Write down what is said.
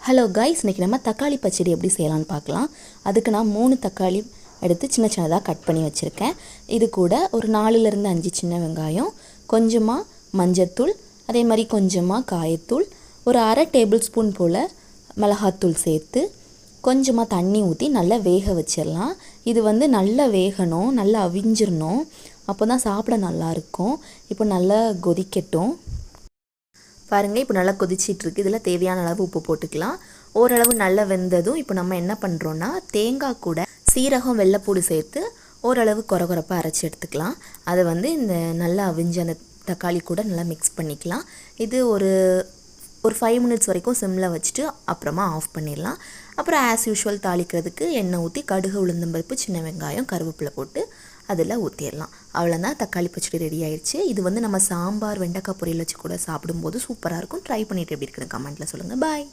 Hello guys, இன்றைக்கி நம்ம தக்காளி பச்சடி எப்படி செய்யலான்னு பார்க்கலாம். அதுக்கு நான் 3 தக்காளி எடுத்து சின்ன சின்னதாக கட் பண்ணி வச்சுருக்கேன். இது கூட ஒரு 4லேருந்து 5 சின்ன வெங்காயம், கொஞ்சமாக மஞ்சத்தூள், அதே மாதிரி கொஞ்சமாக காயத்தூள், ஒரு அரை டேபிள் ஸ்பூன் போல் மிளகாத்தூள் சேர்த்து கொஞ்சமாக தண்ணி ஊற்றி நல்லா வேக வச்சிடலாம். இது நல்லா வேகணும், நல்லா அவிஞ்சிடணும், அப்போ தான் சாப்பிட நல்லாயிருக்கும். இப்போ நல்லா கொதிக்கட்டும். பாருங்கள், இப்போ நல்லா கொதிச்சிட்ருக்கு. இதில் தேவையான அளவு உப்பு போட்டுக்கலாம். ஓரளவு நல்லா வெந்ததும் இப்போ நம்ம என்ன பண்ணுறோன்னா, தேங்காய் கூட சீரகம் வெள்ளைப்பூடு சேர்த்து ஓரளவு கொரகொரப்பாக அரைச்சி எடுத்துக்கலாம். அதை இந்த நல்லா அவிஞ்ச அந்த தக்காளி கூட நல்லா மிக்ஸ் பண்ணிக்கலாம். இது ஒரு 5 மினிட்ஸ் வரைக்கும் சிம்மில் வச்சுட்டு அப்புறமா ஆஃப் பண்ணிடலாம். அப்புறம் ஆஸ் யூஷுவல் தாளிக்கிறதுக்கு எண்ணெய் ஊற்றி கடுகு, உளுந்தம்பருப்பு, சின்ன வெங்காயம், கருவேப்பிலை போட்டு அதில் ஊற்றிடலாம். அவ்வளோதான், தக்காளி பச்சடி ரெடி ஆயிடுச்சு. இது நம்ம சாம்பார், வெண்டைக்காய் பொரியல் வச்சு கூட சாப்பிடும்போது சூப்பராக இருக்கும். ட்ரை பண்ணிவிட்டு எப்படி இருக்குன்னு கமெண்ட்டில் சொல்லுங்கள். பாய்.